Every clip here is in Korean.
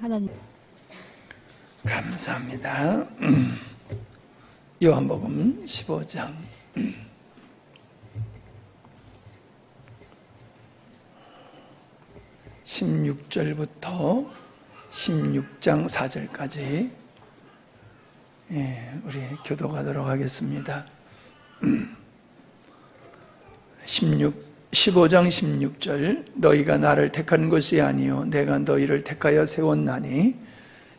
하나님 감사합니다. 요한복음 15장 16절부터 16장 4절까지 우리 교독하도록 하겠습니다. 15장 16절 너희가 나를 택한 것이 아니요 내가 너희를 택하여 세웠나니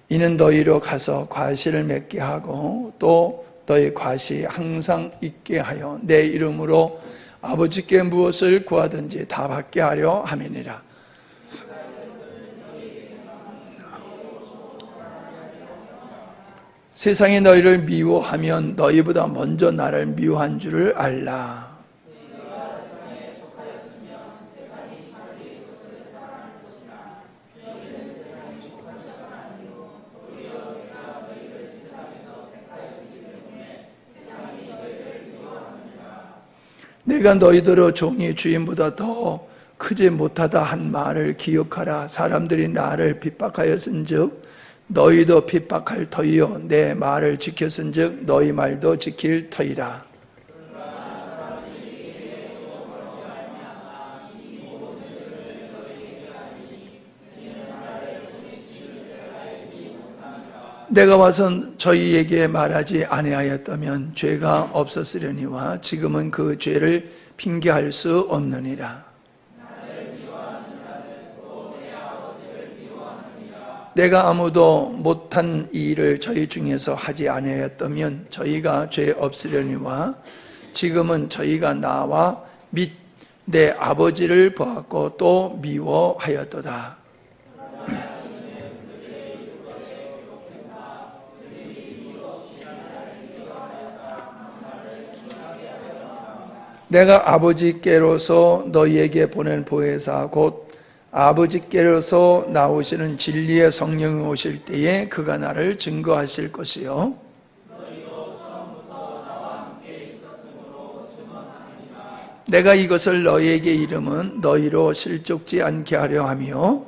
이는 너희로 가서 과실을 맺게 하고 또 너희 과시 항상 있게 하여 내 이름으로 아버지께 무엇을 구하든지 다 받게 하려 함이니라. 세상이 너희를 미워하면 너희보다 먼저 나를 미워한 줄을 알라. 내가 너희더러 종이 주인보다 더 크지 못하다 한 말을 기억하라. 사람들이 나를 핍박하였은즉 너희도 핍박할 터이요 내 말을 지켰은즉 너희 말도 지킬 터이라. 내가 와서 저희에게 말하지 아니하였다면 죄가 없었으려니와 지금은 그 죄를 핑계할 수 없느니라. 내가 아무도 못한 일을 저희 중에서 하지 아니하였다면 저희가 죄 없으려니와 지금은 저희가 나와 및 내 아버지를 보았고 또 미워하였도다. 내가 아버지께로서 너희에게 보낸 보혜사 곧 아버지께로서 나오시는 진리의 성령이 오실 때에 그가 나를 증거하실 것이요 내가 이것을 너희에게 이름은 너희로 실족지 않게 하려 하며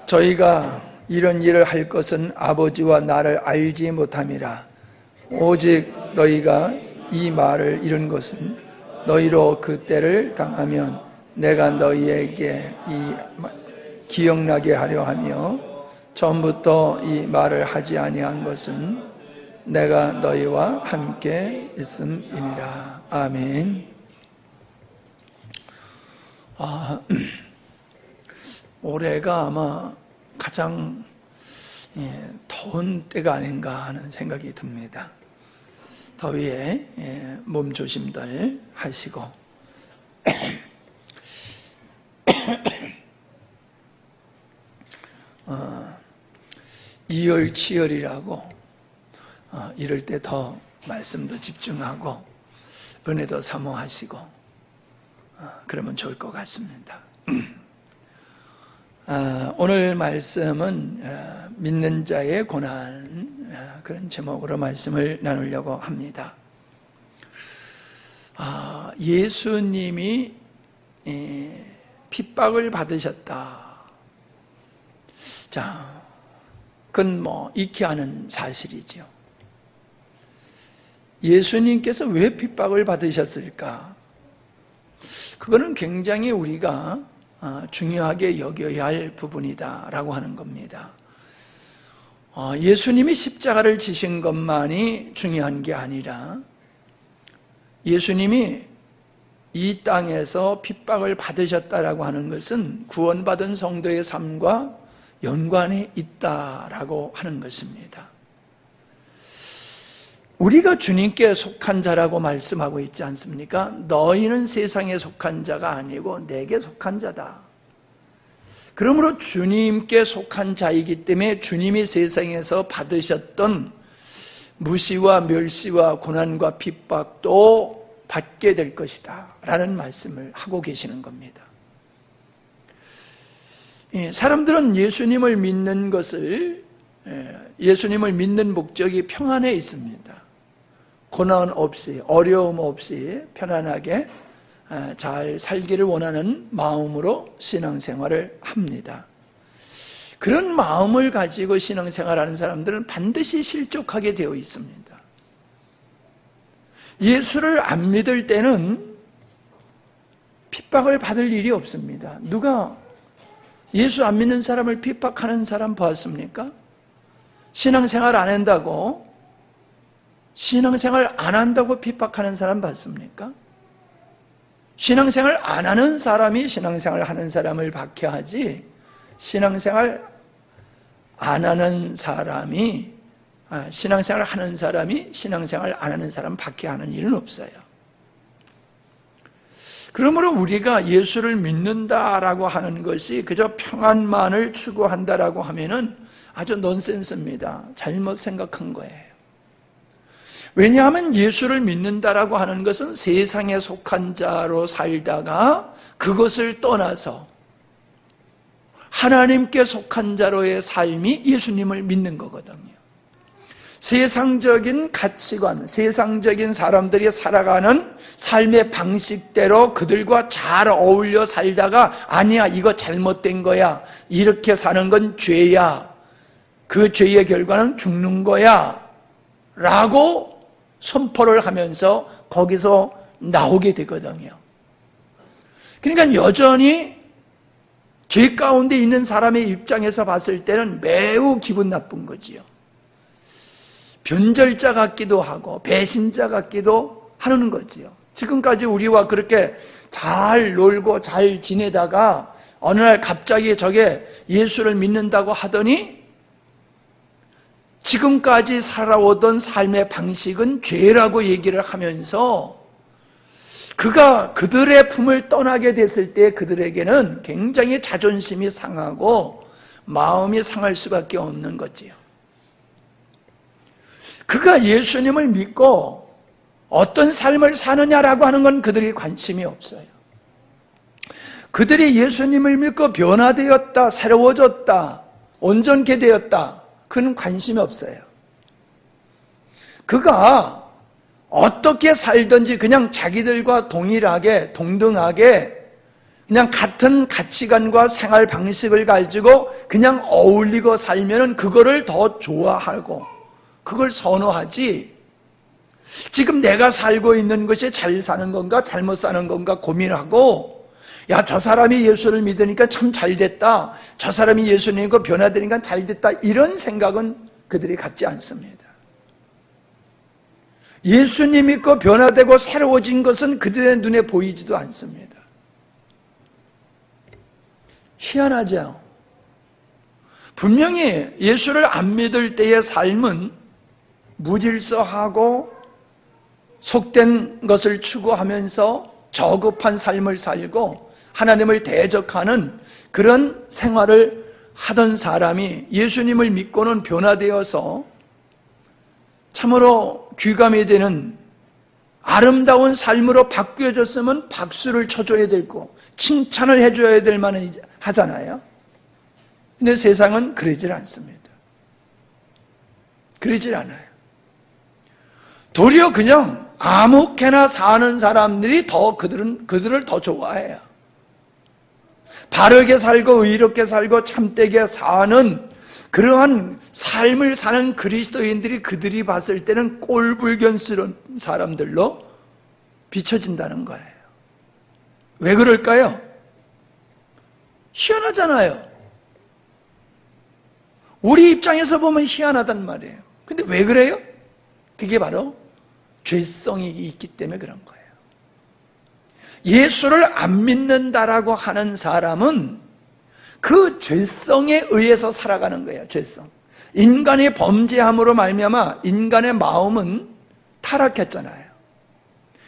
저희가 이런 일을 할 것은 아버지와 나를 알지 못함이라. 오직 너희가 이 말을 이룬 것은 너희로 그 때를 당하면 내가 너희에게 기억나게 하려 하며 처음부터 이 말을 하지 아니한 것은 내가 너희와 함께 있음이니라. 아멘. 올해가 아마 가장 더운 때가 아닌가 하는 생각이 듭니다. 더위에 몸 조심들 하시고 2월, 7월이라고 이럴 때 더 말씀도 집중하고 은혜도 사모하시고 그러면 좋을 것 같습니다. 오늘 말씀은 믿는 자의 고난 그런 제목으로 말씀을 나누려고 합니다. 예수님이 핍박을 받으셨다. 자, 그건 익히 아는 사실이죠. 예수님께서 왜 핍박을 받으셨을까? 그거는 굉장히 우리가 중요하게 여겨야 할 부분이다라고 하는 겁니다. 예수님이 십자가를 지신 것만이 중요한 게 아니라 예수님이 이 땅에서 핍박을 받으셨다라고 하는 것은 구원받은 성도의 삶과 연관이 있다라고 하는 것입니다. 우리가 주님께 속한 자라고 말씀하고 있지 않습니까? 너희는 세상에 속한 자가 아니고 내게 속한 자다. 그러므로 주님께 속한 자이기 때문에 주님이 세상에서 받으셨던 무시와 멸시와 고난과 핍박도 받게 될 것이다 라는 말씀을 하고 계시는 겁니다. 사람들은 예수님을 믿는 것을 예수님을 믿는 목적이 평안에 있습니다. 고난 없이, 어려움 없이 편안하게 잘 살기를 원하는 마음으로 신앙생활을 합니다. 그런 마음을 가지고 신앙생활하는 사람들은 반드시 실족하게 되어 있습니다. 예수를 안 믿을 때는 핍박을 받을 일이 없습니다. 누가 예수 안 믿는 사람을 핍박하는 사람 보았습니까? 신앙생활 안 한다고, 신앙생활 안 한다고 핍박하는 사람 봤습니까? 신앙생활 안 하는 사람이 신앙생활 하는 사람을 박해하지, 신앙생활 안 하는 사람이, 신앙생활 하는 사람이 신앙생활 안 하는 사람 박해하는 일은 없어요. 그러므로 우리가 예수를 믿는다라고 하는 것이 그저 평안만을 추구한다라고 하면은 아주 넌센스입니다. 잘못 생각한 거예요. 왜냐하면 예수를 믿는다라고 하는 것은 세상에 속한 자로 살다가 그것을 떠나서 하나님께 속한 자로의 삶이 예수님을 믿는 거거든요. 세상적인 가치관, 세상적인 사람들이 살아가는 삶의 방식대로 그들과 잘 어울려 살다가 아니야, 이거 잘못된 거야, 이렇게 사는 건 죄야, 그 죄의 결과는 죽는 거야 라고 선포를 하면서 거기서 나오게 되거든요. 그러니까 여전히 죄 가운데 있는 사람의 입장에서 봤을 때는 매우 기분 나쁜 거지요. 변절자 같기도 하고 배신자 같기도 하는 거지요. 지금까지 우리와 그렇게 잘 놀고 잘 지내다가 어느 날 갑자기 저게 예수를 믿는다고 하더니 지금까지 살아오던 삶의 방식은 죄라고 얘기를 하면서 그가 그들의 품을 떠나게 됐을 때 그들에게는 굉장히 자존심이 상하고 마음이 상할 수밖에 없는 거지요. 그가 예수님을 믿고 어떤 삶을 사느냐라고 하는 건 그들이 관심이 없어요. 그들이 예수님을 믿고 변화되었다, 새로워졌다, 온전케 되었다, 그는 관심이 없어요. 그가 어떻게 살든지 그냥 자기들과 동일하게, 동등하게 그냥 같은 가치관과 생활 방식을 가지고 그냥 어울리고 살면은 그거를 더 좋아하고 그걸 선호하지, 지금 내가 살고 있는 것이 잘 사는 건가 잘못 사는 건가 고민하고, 야, 저 사람이 예수를 믿으니까 참 잘됐다, 저 사람이 예수 믿고 변화되니까 잘됐다, 이런 생각은 그들이 갖지 않습니다. 예수님 믿고 변화되고 새로워진 것은 그들의 눈에 보이지도 않습니다. 희한하죠? 분명히 예수를 안 믿을 때의 삶은 무질서하고 속된 것을 추구하면서 저급한 삶을 살고 하나님을 대적하는 그런 생활을 하던 사람이 예수님을 믿고는 변화되어서 참으로 귀감이 되는 아름다운 삶으로 바뀌어졌으면 박수를 쳐줘야 되고 칭찬을 해줘야 될 만은 하잖아요. 근데 세상은 그러질 않습니다. 그러질 않아요. 도리어 그냥 아무렇게나 사는 사람들이 더 그들을 더 좋아해요. 바르게 살고 의롭게 살고 참되게 사는 그러한 삶을 사는 그리스도인들이 그들이 봤을 때는 꼴불견스러운 사람들로 비춰진다는 거예요. 왜 그럴까요? 희한하잖아요. 우리 입장에서 보면 희한하단 말이에요. 근데 왜 그래요? 그게 바로 죄성이 있기 때문에 그런 거예요. 예수를 안 믿는다라고 하는 사람은 그 죄성에 의해서 살아가는 거예요. 죄성. 인간이 범죄함으로 말미암아 인간의 마음은 타락했잖아요.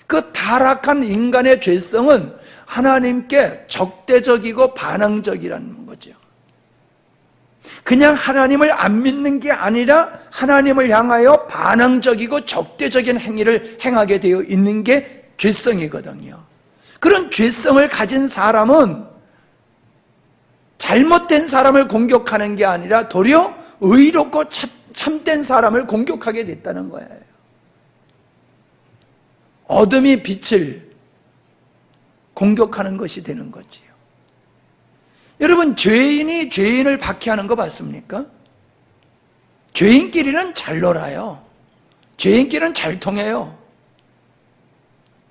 그 타락한 인간의 죄성은 하나님께 적대적이고 반항적이라는 거죠. 그냥 하나님을 안 믿는 게 아니라 하나님을 향하여 반항적이고 적대적인 행위를 행하게 되어 있는 게 죄성이거든요. 그런 죄성을 가진 사람은 잘못된 사람을 공격하는 게 아니라 도리어 의롭고 참된 사람을 공격하게 됐다는 거예요. 어둠이 빛을 공격하는 것이 되는 거지요. 여러분, 죄인이 죄인을 박해하는 거 봤습니까? 죄인끼리는 잘 놀아요. 죄인끼리는 잘 통해요.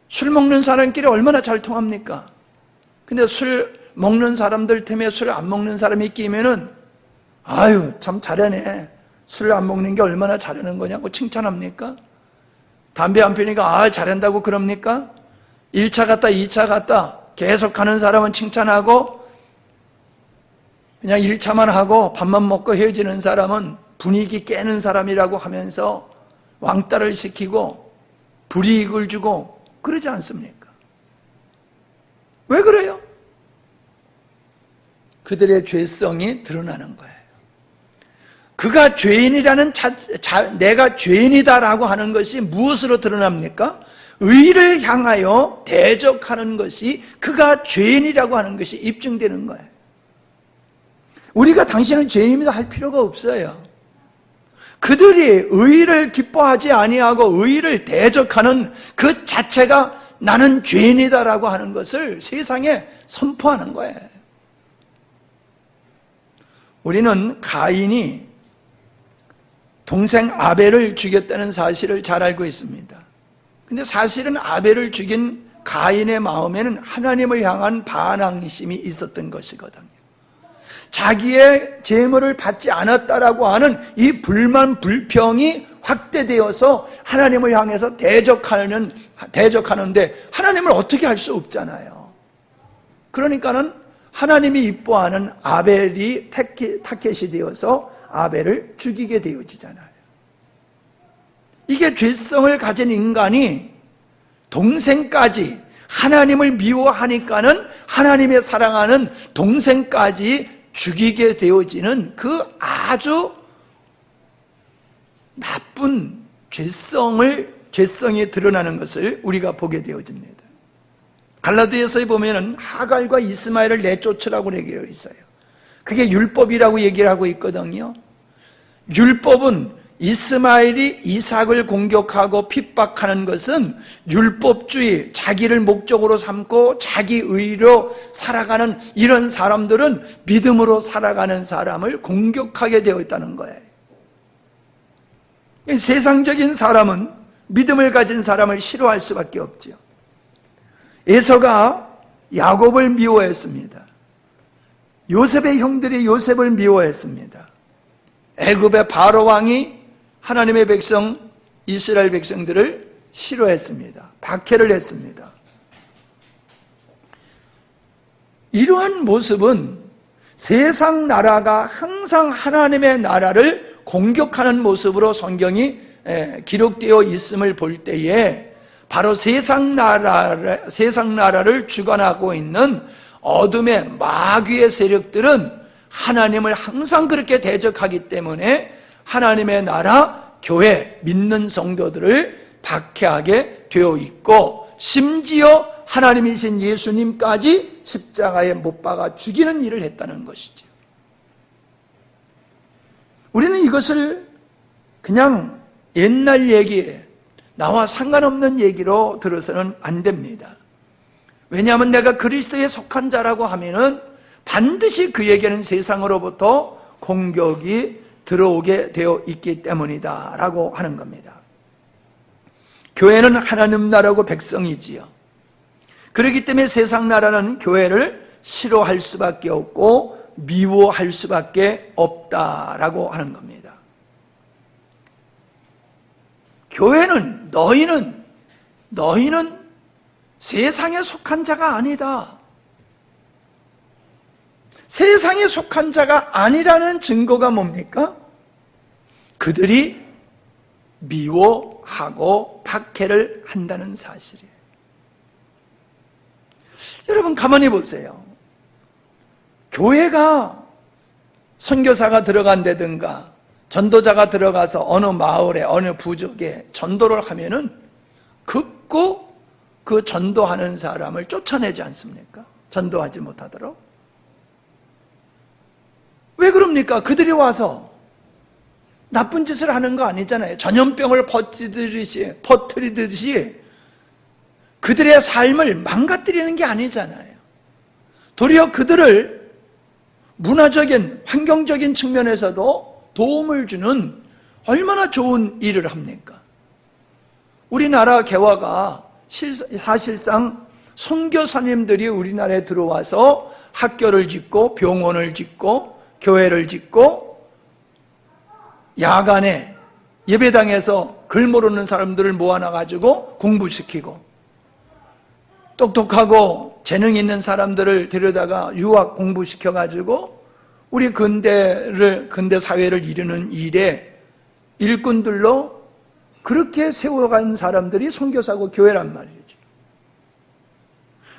술 먹는 사람끼리 얼마나 잘 통합니까? 근데 술 먹는 사람들 때문에 술 안 먹는 사람이 끼면은 아유 참 잘하네, 술 안 먹는 게 얼마나 잘하는 거냐고 칭찬합니까? 담배 안 피니까 아 잘한다고 그럽니까? 1차 갔다 2차 갔다 계속 가는 사람은 칭찬하고, 그냥 1차만 하고 밥만 먹고 헤어지는 사람은 분위기 깨는 사람이라고 하면서 왕따를 시키고 불이익을 주고 그러지 않습니까? 왜 그래요? 그들의 죄성이 드러나는 거예요. 그가 죄인이라는 내가 죄인이다라고 하는 것이 무엇으로 드러납니까? 의를 향하여 대적하는 것이, 그가 죄인이라고 하는 것이 입증되는 거예요. 우리가 당신은 죄인입니다 할 필요가 없어요. 그들이 의를 기뻐하지 아니하고 의를 대적하는 그 자체가 나는 죄인이다라고 하는 것을 세상에 선포하는 거예요. 우리는 가인이 동생 아벨을 죽였다는 사실을 잘 알고 있습니다. 근데 사실은 아벨을 죽인 가인의 마음에는 하나님을 향한 반항심이 있었던 것이거든요. 자기의 제물을 받지 않았다라고 하는 이 불만 불평이 확대되어서 하나님을 향해서 대적하는데 하나님을 어떻게 할 수 없잖아요. 그러니까는 하나님이 이뻐하는 아벨이 타켓이 되어서 아벨을 죽이게 되어지잖아요. 이게 죄성을 가진 인간이 동생까지 하나님을 미워하니까는 하나님의 사랑하는 동생까지 죽이게 되어지는 그 아주 나쁜 죄성이 드러나는 것을 우리가 보게 되어집니다. 갈라디아서에 보면은 하갈과 이스마엘을 내쫓으라고 얘기하고 있어요. 그게 율법이라고 얘기를 하고 있거든요. 율법은 이스마엘이 이삭을 공격하고 핍박하는 것은 율법주의, 자기를 목적으로 삼고 자기 의로 살아가는 이런 사람들은 믿음으로 살아가는 사람을 공격하게 되어 있다는 거예요. 세상적인 사람은 믿음을 가진 사람을 싫어할 수밖에 없죠. 에서가 야곱을 미워했습니다. 요셉의 형들이 요셉을 미워했습니다. 애굽의 바로 왕이 하나님의 백성 이스라엘 백성들을 싫어했습니다. 박해를 했습니다. 이러한 모습은 세상 나라가 항상 하나님의 나라를 공격하는 모습으로 성경이 기록되어 있음을 볼 때에 바로 세상 나라를 주관하고 있는 어둠의 마귀의 세력들은 하나님을 항상 그렇게 대적하기 때문에 하나님의 나라, 교회, 믿는 성도들을 박해하게 되어 있고, 심지어 하나님이신 예수님까지 십자가에 못 박아 죽이는 일을 했다는 것이죠. 우리는 이것을 그냥 옛날 얘기에 나와 상관없는 얘기로 들어서는 안 됩니다. 왜냐하면 내가 그리스도에 속한 자라고 하면은 반드시 그에게는 세상으로부터 공격이 들어오게 되어 있기 때문이다 라고 하는 겁니다. 교회는 하나님 나라고 백성이지요. 그렇기 때문에 세상 나라는 교회를 싫어할 수밖에 없고 미워할 수밖에 없다라고 하는 겁니다. 교회는 너희는 세상에 속한 자가 아니다. 세상에 속한 자가 아니라는 증거가 뭡니까? 그들이 미워하고 박해를 한다는 사실이에요. 여러분 가만히 보세요. 교회가 선교사가 들어간다든가 전도자가 들어가서 어느 마을에 어느 부족에 전도를 하면은 극구 그 전도하는 사람을 쫓아내지 않습니까? 전도하지 못하도록. 왜 그럽니까? 그들이 와서 나쁜 짓을 하는 거 아니잖아요. 전염병을 퍼뜨리듯이 그들의 삶을 망가뜨리는 게 아니잖아요. 도리어 그들을 문화적인, 환경적인 측면에서도 도움을 주는 얼마나 좋은 일을 합니까? 우리나라 개화가 사실상 선교사님들이 우리나라에 들어와서 학교를 짓고 병원을 짓고 교회를 짓고 야간에 예배당에서 글 모르는 사람들을 모아놔가지고 공부시키고 똑똑하고 재능 있는 사람들을 데려다가 유학 공부시켜가지고 우리 근대 사회를 이루는 일에 일꾼들로 그렇게 세워간 사람들이 선교사고 교회란 말이죠.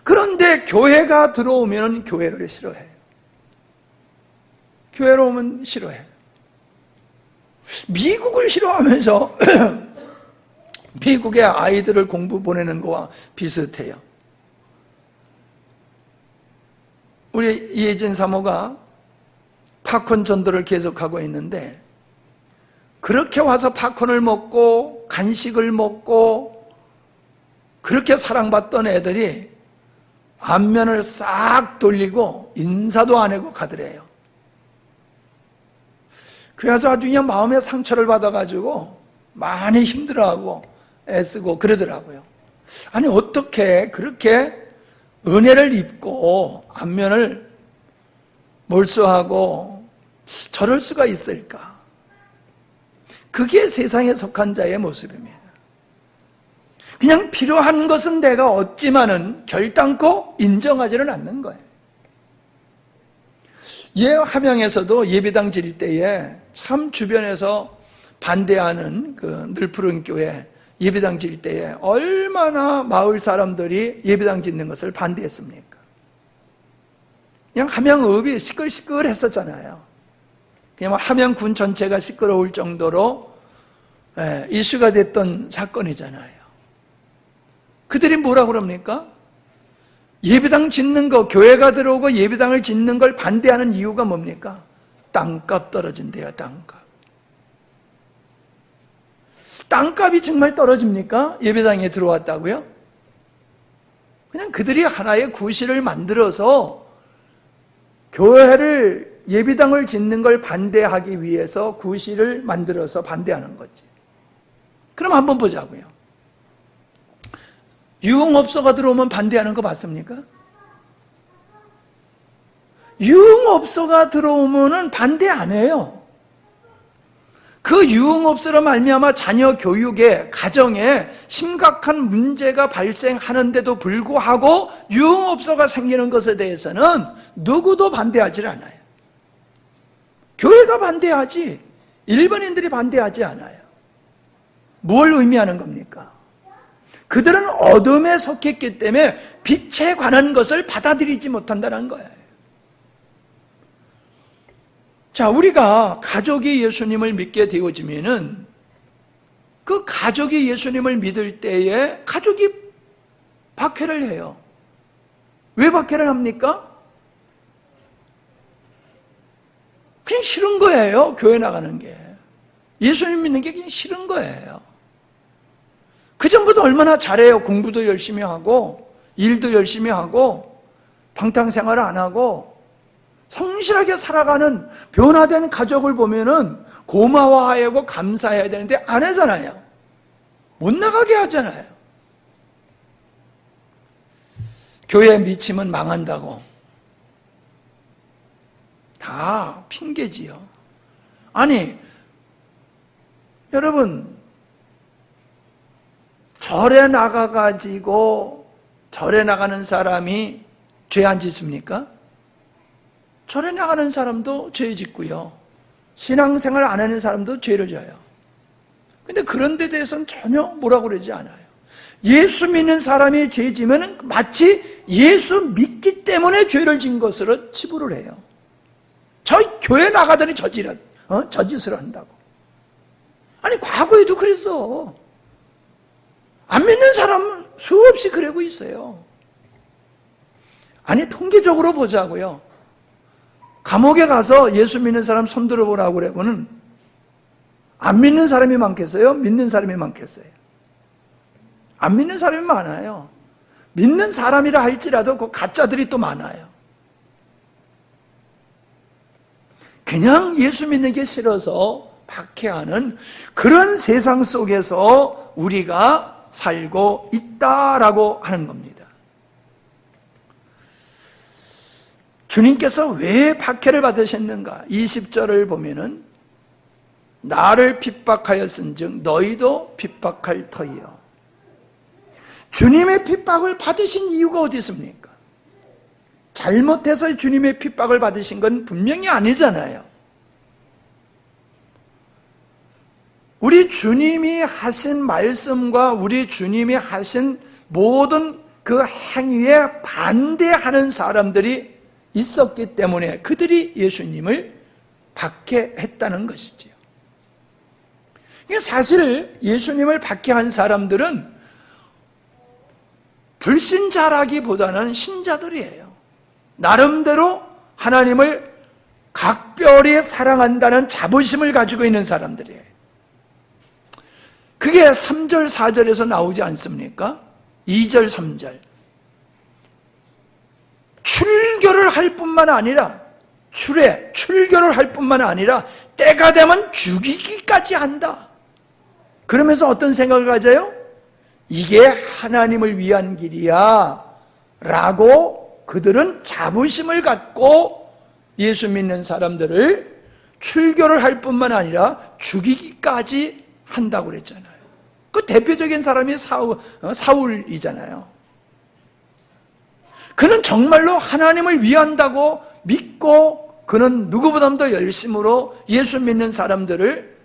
그런데 교회가 들어오면 교회를 싫어해요. 교회로 오면 싫어해요. 미국을 싫어하면서 미국의 아이들을 공부 보내는 거와 비슷해요. 우리 이혜진 사모가 팝콘 전도를 계속하고 있는데 그렇게 와서 팝콘을 먹고 간식을 먹고 그렇게 사랑받던 애들이 안면을 싹 돌리고 인사도 안 하고 가더래요. 그래서 아주 그냥 마음에 상처를 받아가지고 많이 힘들어하고 애쓰고 그러더라고요. 아니 어떻게 그렇게 은혜를 입고 안면을 몰수하고 저럴 수가 있을까? 그게 세상에 속한 자의 모습입니다. 그냥 필요한 것은 내가 얻지만은 결단코 인정하지는 않는 거예요. 함양에서도 예배당 지을 때에 참 주변에서 반대하는 그 늘푸른 교회 예배당 지을 때에 얼마나 마을 사람들이 예배당 짓는 것을 반대했습니까? 그냥 함양읍이 시끌시끌했었잖아요. 그냥 함양군 전체가 시끄러울 정도로 이슈가 됐던 사건이잖아요. 그들이 뭐라 그럽니까? 예배당 짓는 거, 교회가 들어오고 예배당을 짓는 걸 반대하는 이유가 뭡니까? 땅값 떨어진대요, 땅값. 땅값이 정말 떨어집니까? 예배당에 들어왔다고요? 그냥 그들이 하나의 구실을 만들어서 교회를, 예배당을 짓는 걸 반대하기 위해서 구실을 만들어서 반대하는 거지. 그럼 한번 보자고요. 유흥업소가 들어오면 반대하는 거 봤습니까? 유흥업소가 들어오면은 반대 안 해요. 그 유흥업소로 말미암아 자녀 교육에, 가정에 심각한 문제가 발생하는데도 불구하고 유흥업소가 생기는 것에 대해서는 누구도 반대하지 않아요. 교회가 반대하지 일반인들이 반대하지 않아요. 뭘 의미하는 겁니까? 그들은 어둠에 속했기 때문에 빛에 관한 것을 받아들이지 못한다는 거예요. 자, 우리가 가족이 예수님을 믿게 되어지면은 그 가족이 예수님을 믿을 때에 가족이 박해를 해요. 왜 박해를 합니까? 그냥 싫은 거예요. 교회 나가는 게. 예수님 믿는 게 그냥 싫은 거예요. 그전보다 얼마나 잘해요. 공부도 열심히 하고 일도 열심히 하고 방탕생활을 안 하고 성실하게 살아가는 변화된 가족을 보면은 고마워하고 감사해야 되는데 안 하잖아요. 못 나가게 하잖아요. 교회 미치면 망한다고. 다 핑계지요. 아니, 여러분, 절에 나가가지고 절에 나가는 사람이 죄 안 짓습니까? 절에 나가는 사람도 죄 짓고요. 신앙생활 안 하는 사람도 죄를 져요. 근데 그런 데 대해서는 전혀 뭐라고 그러지 않아요. 예수 믿는 사람이 죄 지면 마치 예수 믿기 때문에 죄를 진 것으로 치부를 해요. 저 교회 나가더니 저 짓을 한다고. 아니 과거에도 그랬어. 안 믿는 사람은 수없이 그러고 있어요. 아니 통계적으로 보자고요. 감옥에 가서 예수 믿는 사람 손 들어보라고 그러면은 안 믿는 사람이 많겠어요? 믿는 사람이 많겠어요? 안 믿는 사람이 많아요. 믿는 사람이라 할지라도 그 가짜들이 또 많아요. 그냥 예수 믿는 게 싫어서 박해하는 그런 세상 속에서 우리가 살고 있다라고 하는 겁니다. 주님께서 왜 박해를 받으셨는가? 20절을 보면은 나를 핍박하였은즉 너희도 핍박할 터이요. 주님의 핍박을 받으신 이유가 어디 있습니까? 잘못해서 주님의 핍박을 받으신 건 분명히 아니잖아요. 우리 주님이 하신 말씀과 우리 주님이 하신 모든 그 행위에 반대하는 사람들이 있었기 때문에 그들이 예수님을 박해했다는 것이지요. 사실 예수님을 박해한 사람들은 불신자라기보다는 신자들이에요. 나름대로 하나님을 각별히 사랑한다는 자부심을 가지고 있는 사람들이에요. 그게 3절, 4절에서 나오지 않습니까? 2절, 3절. 출교를 할 뿐만 아니라 출교를 할 뿐만 아니라 때가 되면 죽이기까지 한다. 그러면서 어떤 생각을 가져요? 이게 하나님을 위한 길이야 라고 그들은 자부심을 갖고 예수 믿는 사람들을 출교를 할 뿐만 아니라 죽이기까지 한다고 그랬잖아요. 그 대표적인 사람이 사울이잖아요. 그는 정말로 하나님을 위한다고 믿고 그는 누구보다도 더 열심으로 예수 믿는 사람들을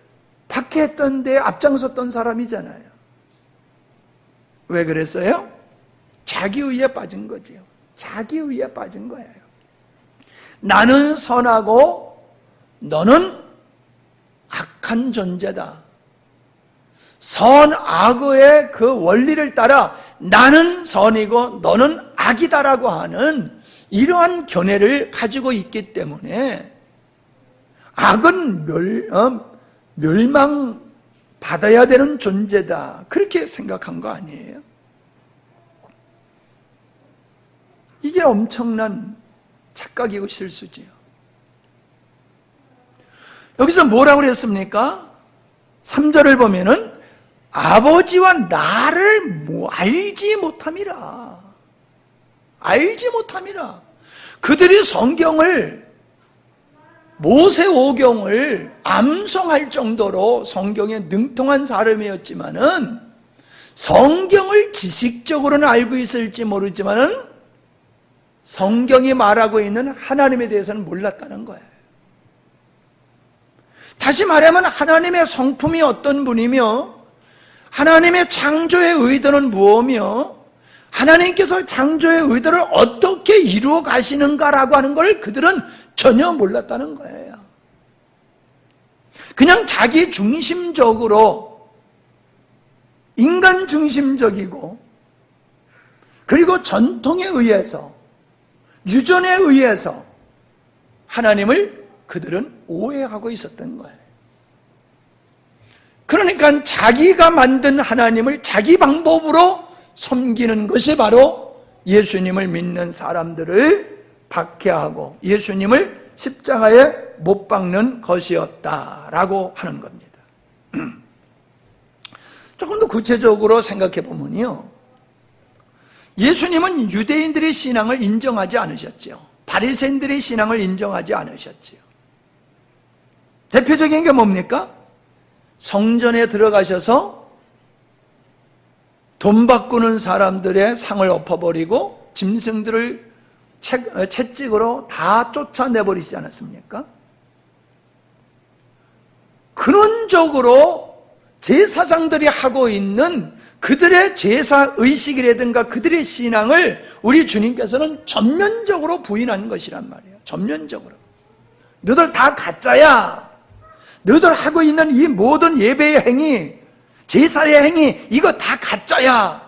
박해했던 데 앞장섰던 사람이잖아요. 왜 그랬어요? 자기의에 빠진 거죠. 자기의에 빠진 거예요. 나는 선하고 너는 악한 존재다. 선악의 그 원리를 따라 나는 선이고 너는 악이다라고 하는 이러한 견해를 가지고 있기 때문에 악은 멸망받아야 되는 존재다. 그렇게 생각한 거 아니에요? 이게 엄청난 착각이고 실수지요. 여기서 뭐라고 그랬습니까? 3절을 보면은 아버지와 나를 알지 못함이라. 알지 못함이라. 그들이 성경을 모세오경을 암송할 정도로 성경에 능통한 사람이었지만은 성경을 지식적으로는 알고 있을지 모르지만은 성경이 말하고 있는 하나님에 대해서는 몰랐다는 거예요. 다시 말하면 하나님의 성품이 어떤 분이며 하나님의 창조의 의도는 무엇이며 하나님께서 창조의 의도를 어떻게 이루어 가시는가라고 하는 걸 그들은 전혀 몰랐다는 거예요. 그냥 자기 중심적으로 인간 중심적이고 그리고 전통에 의해서 유전에 의해서 하나님을 그들은 오해하고 있었던 거예요. 그러니까 자기가 만든 하나님을 자기 방법으로 섬기는 것이 바로 예수님을 믿는 사람들을 박해하고 예수님을 십자가에 못 박는 것이었다라고 하는 겁니다. 조금 더 구체적으로 생각해 보면요, 예수님은 유대인들의 신앙을 인정하지 않으셨죠. 바리새인들의 신앙을 인정하지 않으셨죠. 대표적인 게 뭡니까? 성전에 들어가셔서 돈 바꾸는 사람들의 상을 엎어버리고 짐승들을 채찍으로 다 쫓아내버리지 않았습니까? 근원적으로 제사장들이 하고 있는 그들의 제사의식이라든가 그들의 신앙을 우리 주님께서는 전면적으로 부인한 것이란 말이에요. 전면적으로. 너희들 다 가짜야. 너희들 하고 있는 이 모든 예배의 행위, 제사의 행위, 이거 다 가짜야.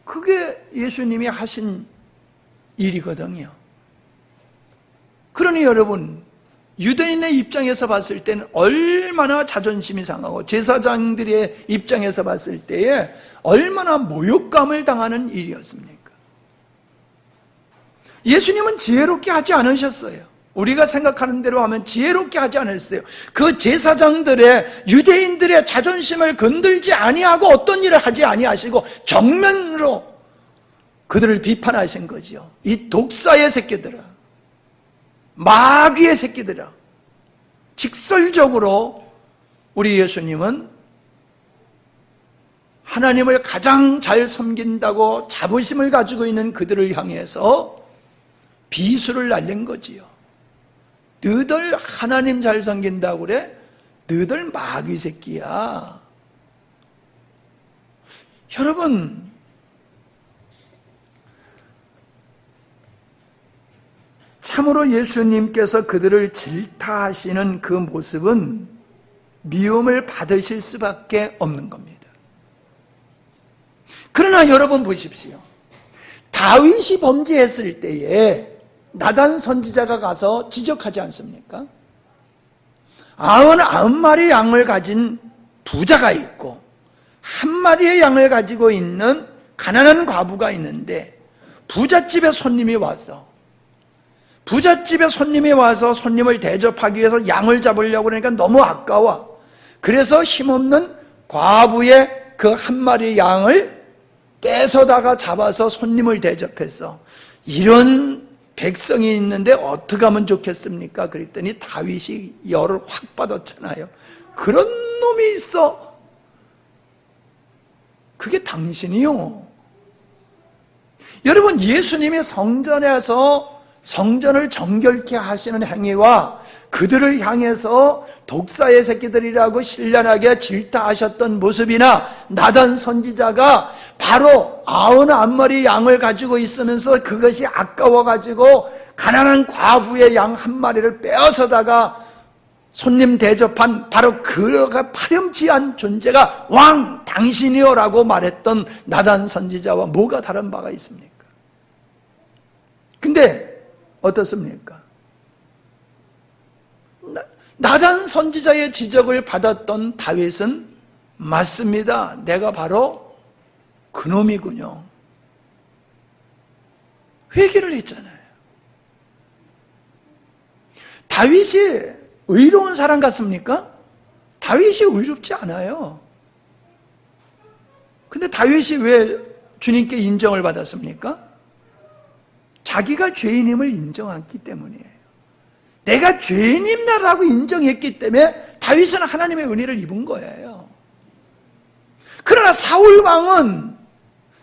그게 예수님이 하신 일이거든요. 그러니 여러분, 유대인의 입장에서 봤을 때는 얼마나 자존심이 상하고 제사장들의 입장에서 봤을 때에 얼마나 모욕감을 당하는 일이었습니까? 예수님은 지혜롭게 하지 않으셨어요. 우리가 생각하는 대로 하면 지혜롭게 하지 않았어요. 그 제사장들의 유대인들의 자존심을 건들지 아니하고 어떤 일을 하지 아니하시고 정면으로 그들을 비판하신 거죠. 이 독사의 새끼들아, 마귀의 새끼들아. 직설적으로 우리 예수님은 하나님을 가장 잘 섬긴다고 자부심을 가지고 있는 그들을 향해서 비수를 날린 거지요. 너들 하나님 잘 섬긴다고 그래? 너들 마귀 새끼야. 여러분, 참으로 예수님께서 그들을 질타하시는 그 모습은 미움을 받으실 수밖에 없는 겁니다. 그러나 여러분 보십시오. 다윗이 범죄했을 때에 나단 선지자가 가서 지적하지 않습니까? 99마리 양을 가진 부자가 있고 1마리의 양을 가지고 있는 가난한 과부가 있는데 부잣집에 손님이 와서 손님을 대접하기 위해서 양을 잡으려고 그러니까 너무 아까워. 그래서 힘없는 과부의 그 1마리 양을 뺏어다가 잡아서 손님을 대접했어. 이런 백성이 있는데 어떻게 하면 좋겠습니까? 그랬더니 다윗이 열을 확 받았잖아요. 그런 놈이 있어. 그게 당신이요. 여러분, 예수님이 성전에서 성전을 정결케 하시는 행위와 그들을 향해서 독사의 새끼들이라고 신랄하게 질타하셨던 모습이나 나단 선지자가 바로 99마리 양을 가지고 있으면서 그것이 아까워가지고 가난한 과부의 양 1마리를 빼앗아다가 손님 대접한 바로 그가 파렴치한 존재가 왕 당신이요 라고 말했던 나단 선지자와 뭐가 다른 바가 있습니까? 근데 어떻습니까? 나단 선지자의 지적을 받았던 다윗은 맞습니다. 내가 바로 그놈이군요. 회개를 했잖아요. 다윗이 의로운 사람 같습니까? 다윗이 의롭지 않아요. 근데 다윗이 왜 주님께 인정을 받았습니까? 자기가 죄인임을 인정했기 때문이에요. 내가 죄인임나라고 인정했기 때문에 다윗은 하나님의 은혜를 입은 거예요. 그러나 사울 왕은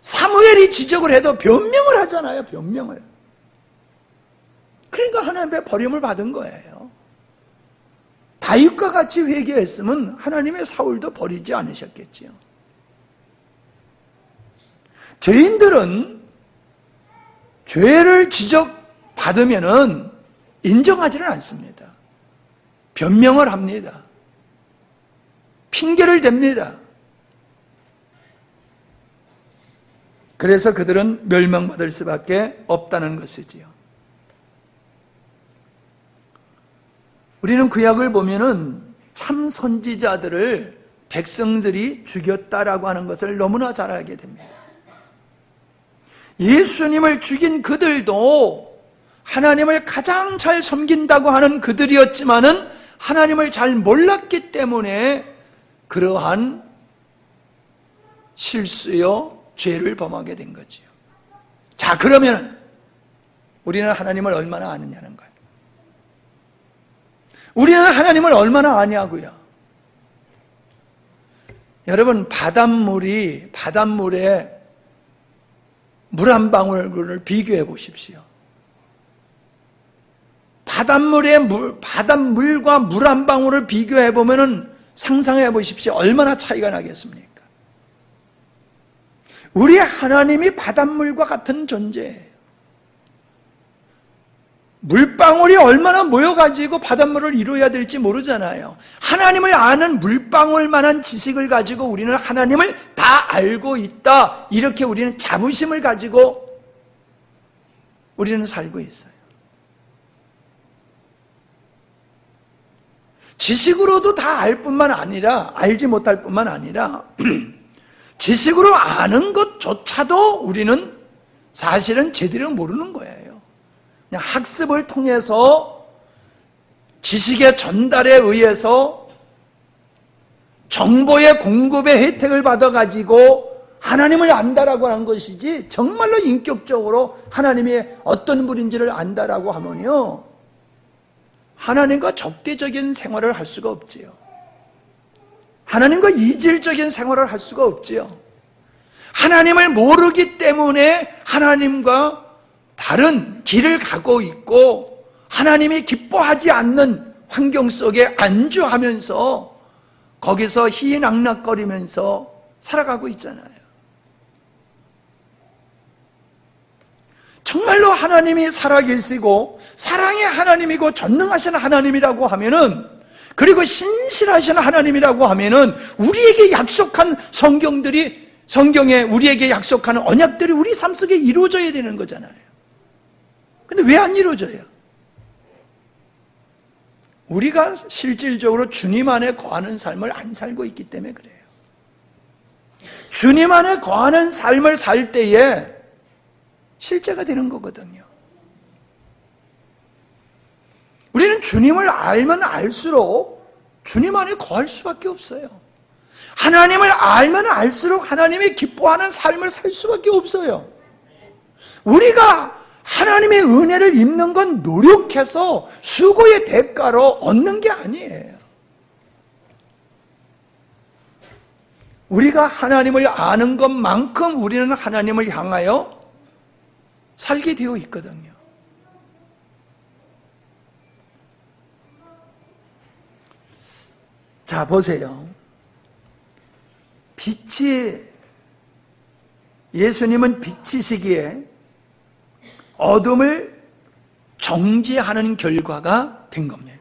사무엘이 지적을 해도 변명을 하잖아요. 변명을. 그러니까 하나님의 버림을 받은 거예요. 다윗과 같이 회개했으면 하나님의 사울도 버리지 않으셨겠지요. 죄인들은 죄를 지적받으면은 인정하지는 않습니다. 변명을 합니다. 핑계를 댑니다. 그래서 그들은 멸망받을 수밖에 없다는 것이지요. 우리는 구약을 보면은 참 선지자들을 백성들이 죽였다라고 하는 것을 너무나 잘 알게 됩니다. 예수님을 죽인 그들도 하나님을 가장 잘 섬긴다고 하는 그들이었지만은 하나님을 잘 몰랐기 때문에 그러한 실수요 죄를 범하게 된 거지요. 자, 그러면 우리는 하나님을 얼마나 아느냐는 거예요. 우리는 하나님을 얼마나 아냐고요. 여러분, 바닷물에 물 한 방울을 비교해 보십시오. 바닷물과 물 한 방울을 비교해 보면은 상상해 보십시오. 얼마나 차이가 나겠습니까? 우리 하나님이 바닷물과 같은 존재예요. 물방울이 얼마나 모여가지고 바닷물을 이루어야 될지 모르잖아요. 하나님을 아는 물방울만한 지식을 가지고 우리는 하나님을 다 알고 있다. 이렇게 우리는 자부심을 가지고 우리는 살고 있어요. 지식으로도 다 알 뿐만 아니라, 알지 못할 뿐만 아니라 지식으로 아는 것조차도 우리는 사실은 제대로 모르는 거예요. 그냥 학습을 통해서 지식의 전달에 의해서 정보의 공급의 혜택을 받아가지고 하나님을 안다라고 하는 것이지, 정말로 인격적으로 하나님이 어떤 분인지를 안다라고 하면요, 하나님과 적대적인 생활을 할 수가 없지요. 하나님과 이질적인 생활을 할 수가 없지요. 하나님을 모르기 때문에 하나님과 다른 길을 가고 있고, 하나님이 기뻐하지 않는 환경 속에 안주하면서 거기서 희낙낙거리면서 살아가고 있잖아요. 정말로 하나님이 살아계시고 사랑의 하나님이고 전능하신 하나님이라고 하면은, 그리고 신실하신 하나님이라고 하면은, 우리에게 약속한 성경에 우리에게 약속하는 언약들이 우리 삶 속에 이루어져야 되는 거잖아요. 근데 왜 안 이루어져요? 우리가 실질적으로 주님 안에 거하는 삶을 안 살고 있기 때문에 그래요. 주님 안에 거하는 삶을 살 때에 실제가 되는 거거든요. 우리는 주님을 알면 알수록 주님 안에 거할 수밖에 없어요. 하나님을 알면 알수록 하나님이 기뻐하는 삶을 살 수밖에 없어요. 우리가 하나님의 은혜를 입는 건 노력해서 수고의 대가로 얻는 게 아니에요. 우리가 하나님을 아는 것만큼 우리는 하나님을 향하여 살게 되어 있거든요. 자, 보세요. 예수님은 빛이시기에 어둠을 정죄하는 결과가 된 겁니다.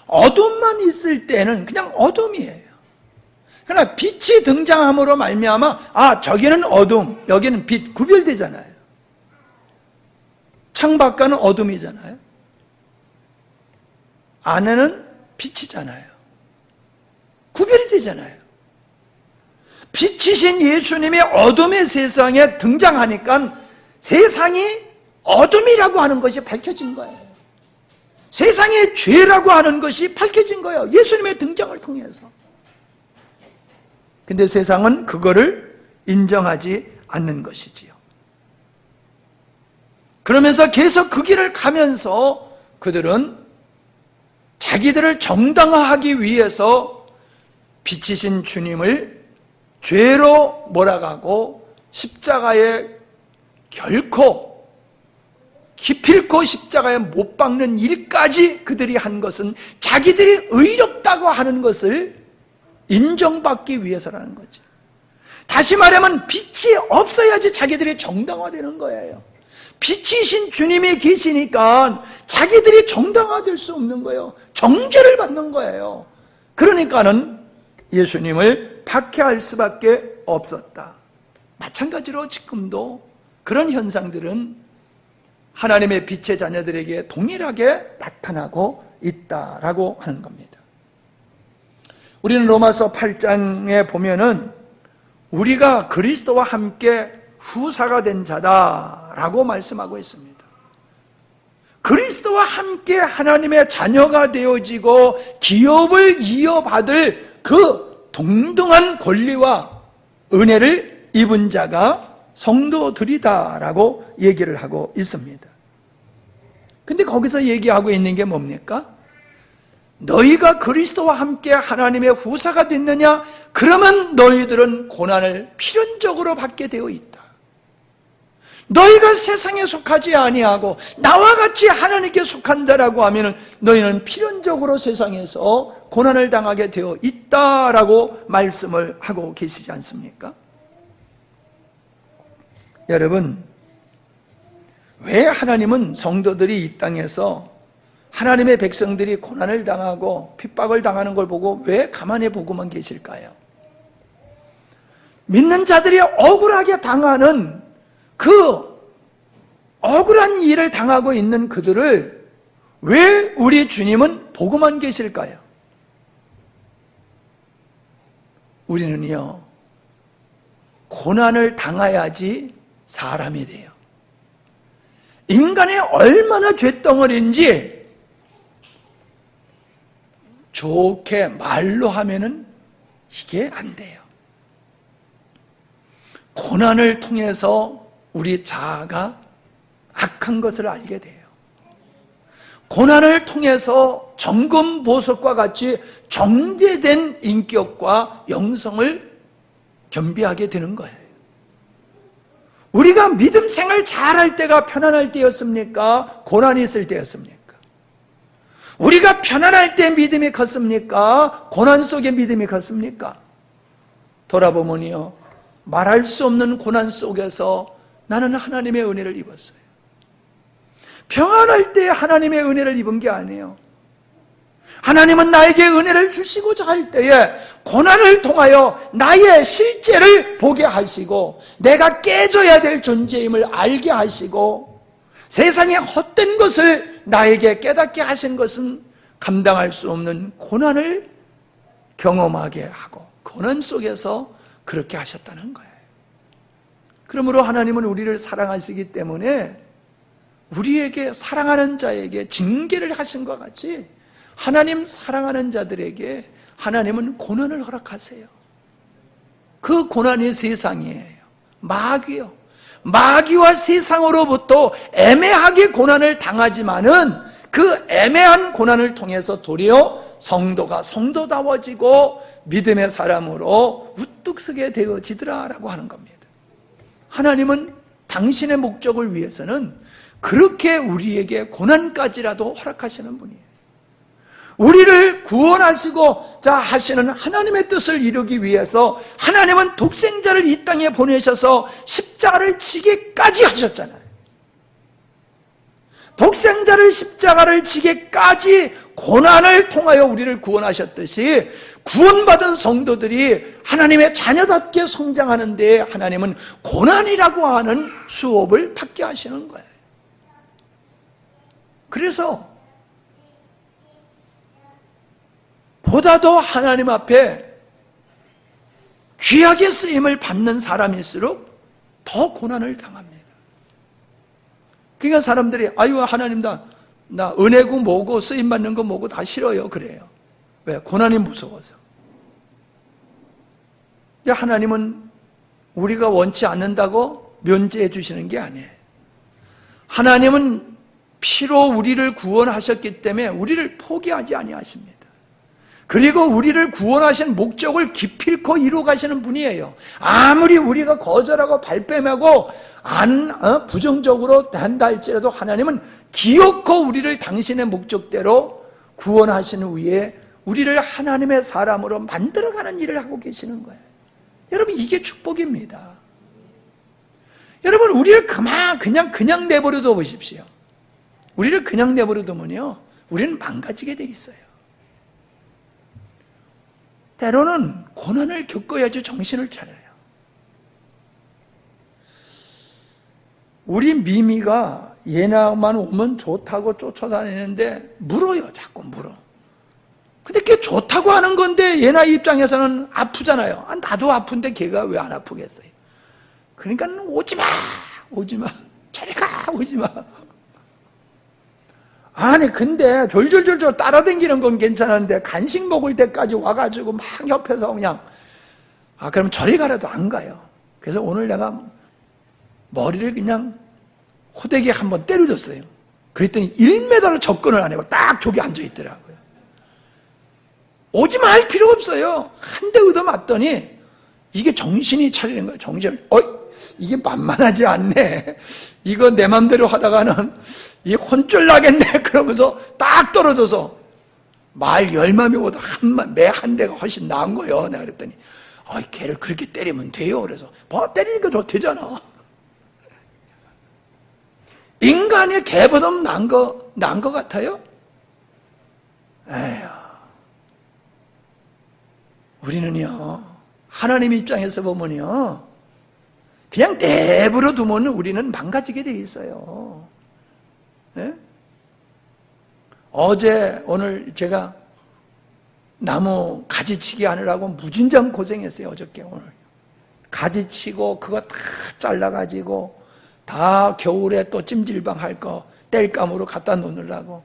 어둠만 있을 때는 그냥 어둠이에요. 그러나 빛이 등장함으로 말미암아, 저기는 어둠, 여기는 빛, 구별되잖아요. 창밖과는 어둠이잖아요. 안에는 빛이잖아요. 구별이 되잖아요. 빛이신 예수님이 어둠의 세상에 등장하니까 세상이 어둠이라고 하는 것이 밝혀진 거예요. 세상의 죄라고 하는 것이 밝혀진 거예요. 예수님의 등장을 통해서. 근데 세상은 그거를 인정하지 않는 것이지요. 그러면서 계속 그 길을 가면서 그들은 자기들을 정당화하기 위해서 빛이신 주님을 죄로 몰아가고 십자가에 결코 기필코 십자가에 못 박는 일까지 그들이 한 것은 자기들이 의롭다고 하는 것을 인정받기 위해서라는 거죠. 다시 말하면 빛이 없어야지 자기들이 정당화되는 거예요. 빛이신 주님이 계시니까 자기들이 정당화될 수 없는 거예요. 정죄를 받는 거예요. 그러니까는 예수님을 박해할 수밖에 없었다. 마찬가지로 지금도 그런 현상들은 하나님의 빛의 자녀들에게 동일하게 나타나고 있다라고 하는 겁니다. 우리는 로마서 8장에 보면은 우리가 그리스도와 함께 후사가 된 자다라고 말씀하고 있습니다. 그리스도와 함께 하나님의 자녀가 되어지고 기업을 이어받을 그 동등한 권리와 은혜를 입은 자가 성도들이다라고 얘기를 하고 있습니다. 근데 거기서 얘기하고 있는 게 뭡니까? 너희가 그리스도와 함께 하나님의 후사가 됐느냐? 그러면 너희들은 고난을 필연적으로 받게 되어 있다. 너희가 세상에 속하지 아니하고 나와 같이 하나님께 속한 자라고 하면 너희는 필연적으로 세상에서 고난을 당하게 되어 있다라고 말씀을 하고 계시지 않습니까? 여러분, 왜 하나님은 성도들이 이 땅에서 하나님의 백성들이 고난을 당하고 핍박을 당하는 걸 보고 왜 가만히 보고만 계실까요? 믿는 자들이 억울하게 당하는 그 억울한 일을 당하고 있는 그들을 왜 우리 주님은 보고만 계실까요? 우리는요, 고난을 당해야지 사람이 돼요. 인간이 얼마나 쇳덩어리인지 좋게 말로 하면은 이게 안 돼요. 고난을 통해서 우리 자아가 악한 것을 알게 돼요. 고난을 통해서 정금보석과 같이 정제된 인격과 영성을 겸비하게 되는 거예요. 우리가 믿음 생활 잘할 때가 편안할 때였습니까? 고난이 있을 때였습니까? 우리가 편안할 때 믿음이 컸습니까? 고난 속에 믿음이 컸습니까? 돌아보면요, 말할 수 없는 고난 속에서 나는 하나님의 은혜를 입었어요. 평안할 때 하나님의 은혜를 입은 게 아니에요. 하나님은 나에게 은혜를 주시고자 할 때에 고난을 통하여 나의 실제를 보게 하시고 내가 깨져야 될 존재임을 알게 하시고 세상의 헛된 것을 나에게 깨닫게 하신 것은 감당할 수 없는 고난을 경험하게 하고 고난 속에서 그렇게 하셨다는 거예요. 그러므로 하나님은 우리를 사랑하시기 때문에 우리에게 사랑하는 자에게 징계를 하신 것 같이 하나님 사랑하는 자들에게 하나님은 고난을 허락하세요. 그 고난이 세상이에요. 마귀요. 마귀와 세상으로부터 애매하게 고난을 당하지만은 그 애매한 고난을 통해서 도리어 성도가 성도다워지고 믿음의 사람으로 우뚝 서게 되어지더라라고 하는 겁니다. 하나님은 당신의 목적을 위해서는 그렇게 우리에게 고난까지라도 허락하시는 분이에요. 우리를 구원하시고자 하시는 하나님의 뜻을 이루기 위해서 하나님은 독생자를 이 땅에 보내셔서 십자가를 지게까지 하셨잖아요. 독생자를 십자가를 지게까지 고난을 통하여 우리를 구원하셨듯이 구원받은 성도들이 하나님의 자녀답게 성장하는 데에 하나님은 고난이라고 하는 수업을 받게 하시는 거예요. 그래서 보다 더 하나님 앞에 귀하게 쓰임을 받는 사람일수록 더 고난을 당합니다. 그러니까 사람들이 아유 하나님 나 은혜고 뭐고 쓰임 받는 거 뭐고 다 싫어요 그래요. 왜? 고난이 무서워서. 근데 하나님은 우리가 원치 않는다고 면제해 주시는 게 아니에요. 하나님은 피로 우리를 구원하셨기 때문에 우리를 포기하지 아니하십니다. 그리고 우리를 구원하신 목적을 기필코 이루어 가시는 분이에요. 아무리 우리가 거절하고 발뺌하고 부정적으로 한다 할지라도 하나님은 기어코 우리를 당신의 목적대로 구원하신 후에 우리를 하나님의 사람으로 만들어가는 일을 하고 계시는 거예요. 여러분 이게 축복입니다. 여러분 우리를 그냥 내버려 둬 보십시오. 우리를 그냥 내버려 두면요 우리는 망가지게 돼 있어요. 때로는 고난을 겪어야지 정신을 차려요. 우리 미미가 얘나만 오면 좋다고 쫓아다니는데 물어요. 자꾸 물어. 근데 걔 좋다고 하는 건데 얘나 입장에서는 아프잖아요. 나도 아픈데 걔가 왜 안 아프겠어요? 그러니까 오지마 저리 가 오지마. 아니 근데 졸졸졸졸 따라다니는 건 괜찮은데 간식 먹을 때까지 와가지고 막 옆에서 그냥 그럼 저리 가라도 안 가요. 그래서 오늘 내가 머리를 그냥 호되게 한번 때려줬어요. 그랬더니 1m를 접근을 안 하고 딱 저기 앉아있더라고요. 오지마 할 필요 없어요. 한 대 얻어맞더니 이게 정신이 차리는 거예요. 이게 만만하지 않네. 이거 내 맘대로 하다가는 이 혼쭐 나겠네. 그러면서 딱 떨어져서 말 10마리보다 매 한 대가 훨씬 나은 거예요. 내가 그랬더니 걔를 그렇게 때리면 돼요. 그래서 때리니까 좋대잖아. 인간의 개보다 나은 거 같아요? 에휴. 우리는요 하나님 입장에서 보면요 그냥 내버려 두면 우리는 망가지게 돼 있어요. 네? 오늘 제가 나무 가지치기 하느라고 무진장 고생했어요. 어저께 오늘 가지치고 그거 다 잘라가지고 다 겨울에 또 찜질방 할 거 땔감으로 갖다 놓으려고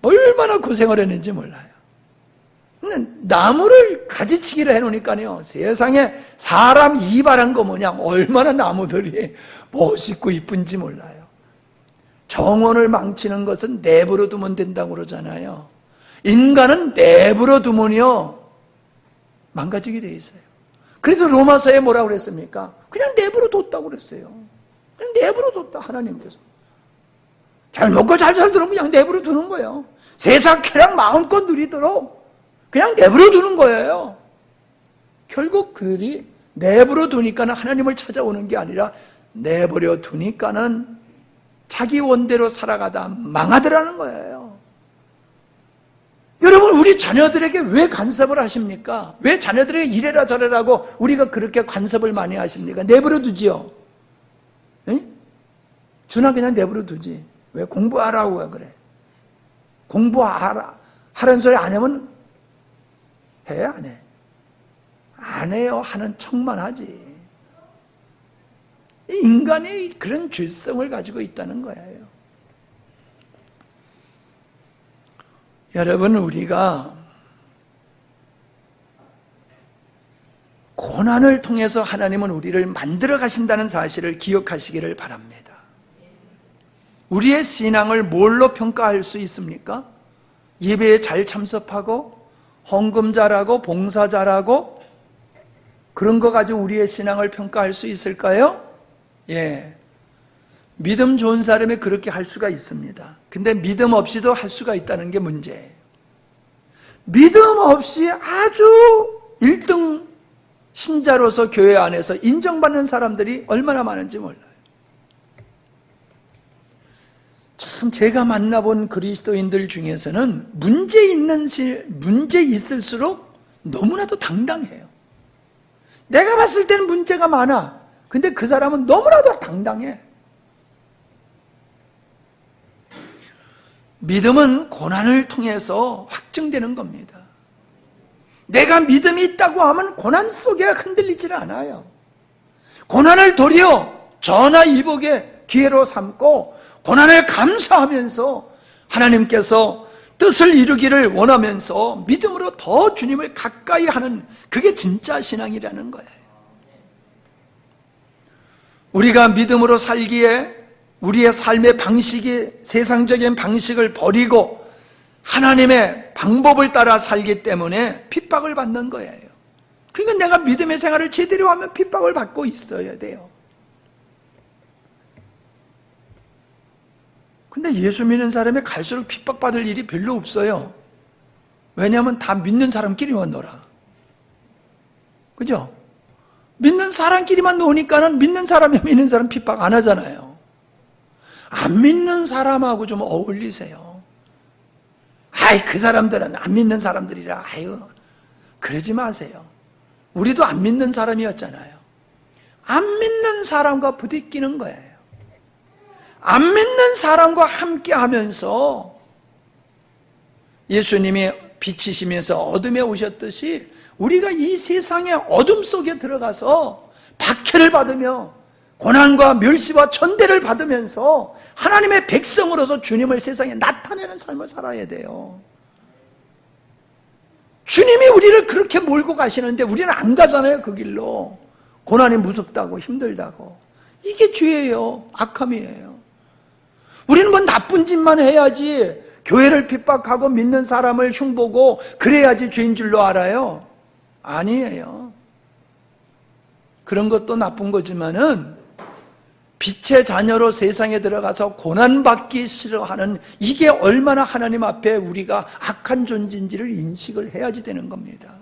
얼마나 고생을 했는지 몰라요. 근데 나무를 가지치기를 해놓으니까요, 세상에 사람 이발한 거 모양 얼마나 나무들이 멋있고 이쁜지 몰라요. 정원을 망치는 것은 내버려 두면 된다고 그러잖아요. 인간은 내버려 두면요 망가지게 돼 있어요. 그래서 로마서에 뭐라고 그랬습니까? 그냥 내버려 뒀다고 그랬어요. 그냥 내버려 뒀다, 하나님께서. 잘 먹고 잘 살도록 그냥 내버려 두는 거예요. 세상 쾌락 마음껏 누리도록 그냥 내버려 두는 거예요. 결국 그들이 내버려 두니까는 하나님을 찾아오는 게 아니라 내버려 두니까는 자기 원대로 살아가다 망하더라는 거예요. 여러분, 우리 자녀들에게 왜 간섭을 하십니까? 왜 자녀들에게 이래라 저래라고 우리가 그렇게 간섭을 많이 하십니까? 내버려 두지요. 준아 그냥 내버려 두지. 왜 공부하라고 왜 그래? 공부하라는 소리 안 하면 해, 안 해? 안 해요. 하는 척만 하지. 인간이 그런 죄성을 가지고 있다는 거예요. 여러분, 우리가 고난을 통해서 하나님은 우리를 만들어 가신다는 사실을 기억하시기를 바랍니다. 우리의 신앙을 뭘로 평가할 수 있습니까? 예배에 잘 참석하고 헌금 잘하고 봉사 잘하고 그런 거 가지고 우리의 신앙을 평가할 수 있을까요? 예. 믿음 좋은 사람이 그렇게 할 수가 있습니다. 근데 믿음 없이도 할 수가 있다는 게 문제예요. 믿음 없이 아주 1등 신자로서 교회 안에서 인정받는 사람들이 얼마나 많은지 몰라요. 참 제가 만나본 그리스도인들 중에서는 문제 있을수록 너무나도 당당해요. 내가 봤을 때는 문제가 많아. 근데 그 사람은 너무나도 당당해. 믿음은 고난을 통해서 확증되는 겁니다. 내가 믿음이 있다고 하면 고난 속에 흔들리질 않아요. 고난을 도리어 전화위복의 기회로 삼고 고난을 감사하면서 하나님께서 뜻을 이루기를 원하면서 믿음으로 더 주님을 가까이 하는, 그게 진짜 신앙이라는 거예요. 우리가 믿음으로 살기에 우리의 삶의 방식이 세상적인 방식을 버리고 하나님의 방법을 따라 살기 때문에 핍박을 받는 거예요. 그러니까 내가 믿음의 생활을 제대로 하면 핍박을 받고 있어야 돼요. 근데 예수 믿는 사람이 갈수록 핍박받을 일이 별로 없어요. 왜냐하면 다 믿는 사람끼리만 놀아. 그죠? 믿는 사람끼리만 노니까는 믿는 사람이 믿는 사람 핍박 안 하잖아요. 안 믿는 사람하고 좀 어울리세요. 아이, 그 사람들은 안 믿는 사람들이라. 아유, 그러지 마세요. 우리도 안 믿는 사람이었잖아요. 안 믿는 사람과 부딪히는 거예요. 안 믿는 사람과 함께 하면서 예수님이 빛이시면서 어둠에 오셨듯이 우리가 이 세상의 어둠 속에 들어가서 박해를 받으며 고난과 멸시와 천대를 받으면서 하나님의 백성으로서 주님을 세상에 나타내는 삶을 살아야 돼요. 주님이 우리를 그렇게 몰고 가시는데 우리는 안 가잖아요. 그 길로. 고난이 무섭다고 힘들다고. 이게 죄예요. 악함이에요. 우리는 뭐 나쁜 짓만 해야지, 교회를 핍박하고 믿는 사람을 흉보고 그래야지 죄인 줄로 알아요? 아니에요. 그런 것도 나쁜 거지만은 빛의 자녀로 세상에 들어가서 고난받기 싫어하는, 이게 얼마나 하나님 앞에 우리가 악한 존재인지를 인식을 해야지 되는 겁니다.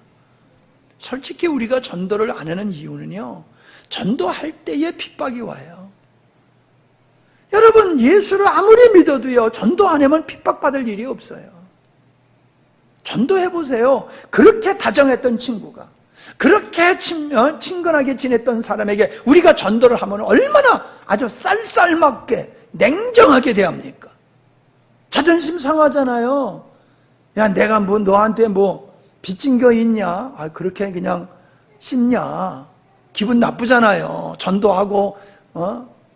솔직히 우리가 전도를 안 하는 이유는요, 전도할 때에 핍박이 와요. 여러분, 예수를 아무리 믿어도요, 전도 안 하면 핍박받을 일이 없어요. 전도해보세요. 그렇게 다정했던 친구가, 그렇게 친근하게 지냈던 사람에게 우리가 전도를 하면 얼마나 아주 쌀쌀맞게 냉정하게 대합니까? 자존심 상하잖아요. 야, 내가 뭐 너한테 뭐 빚진 거 있냐? 아, 그렇게 그냥 씹냐? 기분 나쁘잖아요. 전도하고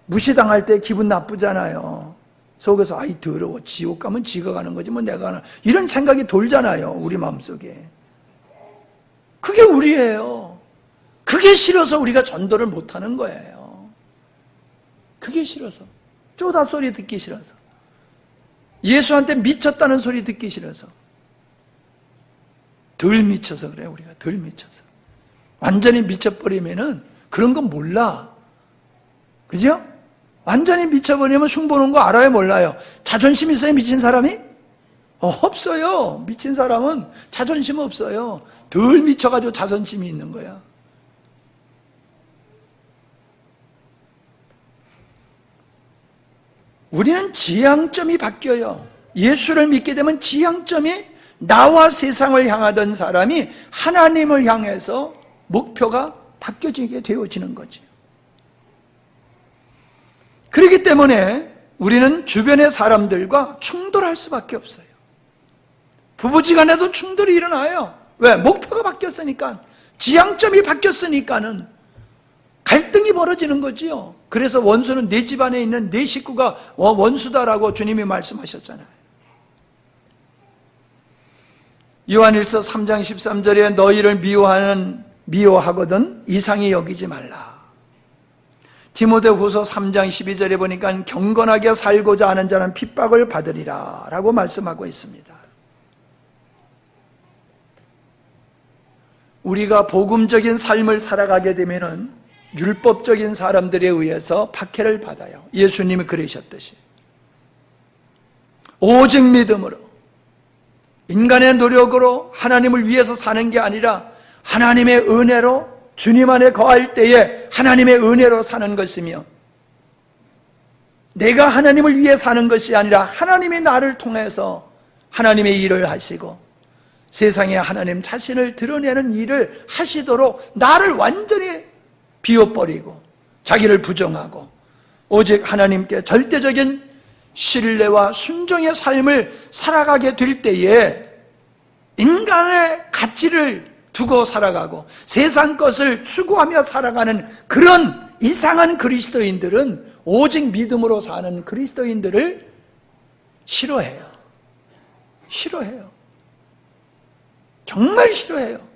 무시당할 때 기분 나쁘잖아요. 속에서 아이 더러워, 지옥 가면 지가 가는 거지 뭐 내가 가나, 이런 생각이 돌잖아요, 우리 마음속에. 그게 우리예요. 그게 싫어서 우리가 전도를 못하는 거예요. 그게 싫어서, 쪼다 소리 듣기 싫어서, 예수한테 미쳤다는 소리 듣기 싫어서. 덜 미쳐서 그래요. 우리가 덜 미쳐서. 완전히 미쳐버리면은 그런 건 몰라. 그죠? 완전히 미쳐버리면 흉보는 거 알아요, 몰라요? 자존심 있어요, 미친 사람이? 없어요. 미친 사람은 자존심 없어요. 덜 미쳐가지고 자존심이 있는 거야. 우리는 지향점이 바뀌어요. 예수를 믿게 되면 지향점이, 나와 세상을 향하던 사람이 하나님을 향해서 목표가 바뀌어지게 되어지는 거지. 그렇기 때문에 우리는 주변의 사람들과 충돌할 수밖에 없어요. 부부지간에도 충돌이 일어나요. 왜? 목표가 바뀌었으니까, 지향점이 바뀌었으니까는 갈등이 벌어지는 거지요. 그래서 원수는 내 집안에 있는 내 식구가 원수다라고 주님이 말씀하셨잖아요. 요한일서 3장 13절에 너희를 미워하거든 이상히 여기지 말라. 디모데후서 3장 12절에 보니까 경건하게 살고자 하는 자는 핍박을 받으리라 라고 말씀하고 있습니다. 우리가 복음적인 삶을 살아가게 되면은 율법적인 사람들에 의해서 박해를 받아요. 예수님이 그러셨듯이. 오직 믿음으로, 인간의 노력으로 하나님을 위해서 사는 게 아니라 하나님의 은혜로, 주님 안에 거할 때에 하나님의 은혜로 사는 것이며, 내가 하나님을 위해 사는 것이 아니라 하나님이 나를 통해서 하나님의 일을 하시고 세상에 하나님 자신을 드러내는 일을 하시도록 나를 완전히 비워버리고 자기를 부정하고 오직 하나님께 절대적인 신뢰와 순종의 삶을 살아가게 될 때에 인간의 가치를 두고 살아가고 세상 것을 추구하며 살아가는 그런 이상한 그리스도인들은 오직 믿음으로 사는 그리스도인들을 싫어해요. 싫어해요. 정말 싫어해요.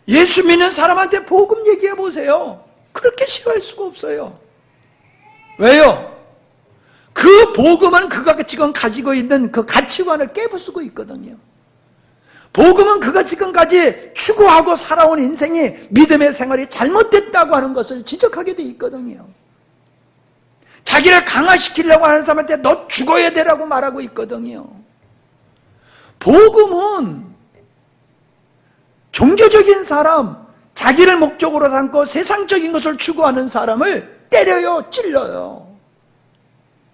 예수 믿는 사람한테 복음 얘기해 보세요. 그렇게 싫어할 수가 없어요. 왜요? 그 복음은 그가 지금 가지고 있는 그 가치관을 깨부수고 있거든요. 복음은 그가 지금까지 추구하고 살아온 인생이, 믿음의 생활이 잘못됐다고 하는 것을 지적하게 돼 있거든요. 자기를 강화시키려고 하는 사람한테 너 죽어야 되라고 말하고 있거든요. 복음은 종교적인 사람, 자기를 목적으로 삼고 세상적인 것을 추구하는 사람을 때려요, 찔러요.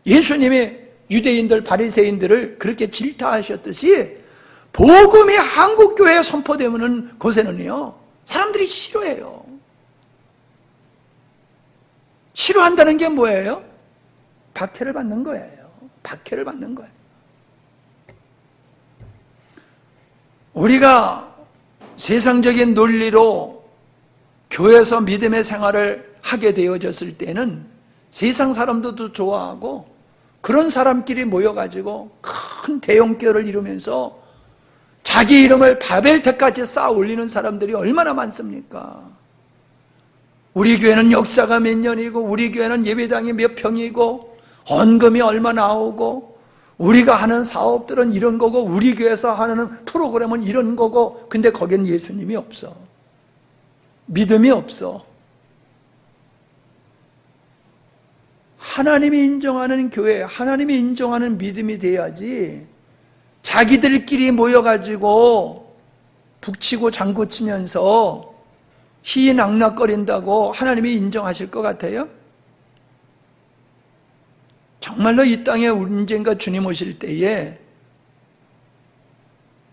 예수님이 유대인들, 바리새인들을 그렇게 질타하셨듯이 복음이 한국교회에 선포되는 곳에는요, 사람들이 싫어해요. 싫어한다는 게 뭐예요? 박해를 받는 거예요. 박해를 받는 거예요. 우리가 세상적인 논리로 교회에서 믿음의 생활을 하게 되어졌을 때는 세상 사람들도 좋아하고 그런 사람끼리 모여가지고 큰 대형교회를 이루면서 자기 이름을 바벨탑까지 쌓아 올리는 사람들이 얼마나 많습니까? 우리 교회는 역사가 몇 년이고 우리 교회는 예배당이 몇 평이고 헌금이 얼마 나오고 우리가 하는 사업들은 이런 거고 우리 교회에서 하는 프로그램은 이런 거고, 근데 거긴 예수님이 없어. 믿음이 없어. 하나님이 인정하는 교회, 하나님이 인정하는 믿음이 돼야지 자기들끼리 모여가지고 북치고 장구치면서 희낙낙거린다고 하나님이 인정하실 것 같아요? 정말로 이 땅에 언젠가 주님 오실 때에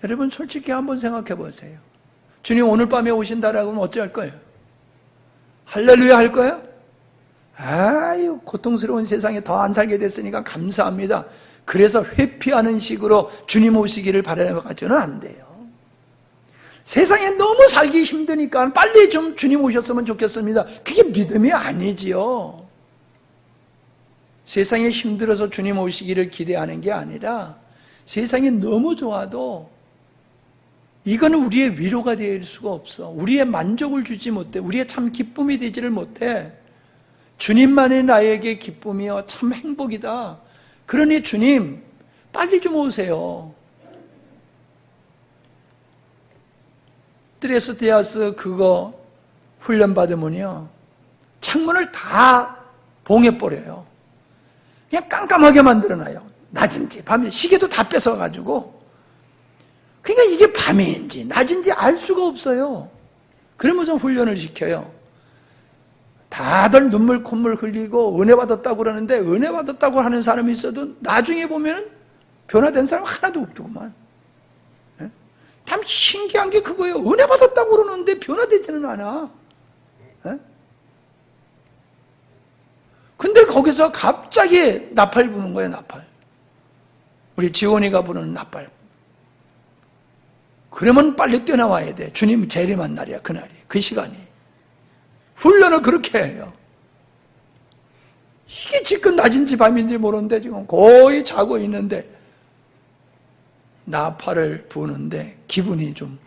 여러분 솔직히 한번 생각해 보세요. 주님 오늘 밤에 오신다라고 하면 어찌할 거예요? 할렐루야 할 거예요? 아유, 고통스러운 세상에 더 안 살게 됐으니까 감사합니다. 그래서 회피하는 식으로 주님 오시기를 바라봐서는 안 돼요. 세상에 너무 살기 힘드니까 빨리 좀 주님 오셨으면 좋겠습니다. 그게 믿음이 아니지요. 세상에 힘들어서 주님 오시기를 기대하는 게 아니라 세상이 너무 좋아도 이거는 우리의 위로가 될 수가 없어. 우리의 만족을 주지 못해. 우리의 참 기쁨이 되지를 못해. 주님만이 나에게 기쁨이요 참 행복이다. 그러니 주님 빨리 좀 오세요. 스트레스디아스 그거 훈련받으면요 창문을 다 봉해버려요. 그냥 깜깜하게 만들어놔요. 낮인지 밤인지 시계도 다 뺏어가지고. 그러니까 이게 밤인지 낮인지 알 수가 없어요. 그러면서 훈련을 시켜요. 다들 눈물 콧물 흘리고 은혜 받았다고 그러는데 은혜 받았다고 하는 사람이 있어도 나중에 보면 변화된 사람 하나도 없더구만. 참 신기한 게 그거예요. 은혜 받았다고 그러는데 변화되지는 않아. 근데 거기서 갑자기 나팔 부는 거예요. 나팔. 우리 지원이가 부르는 나팔. 그러면 빨리 뛰어나와야 돼. 주님 재림한 날이야. 그날이. 그 시간이. 훈련을 그렇게 해요. 이게 지금 낮인지 밤인지 모르는데 지금 거의 자고 있는데 나팔을 부는데 기분이 좀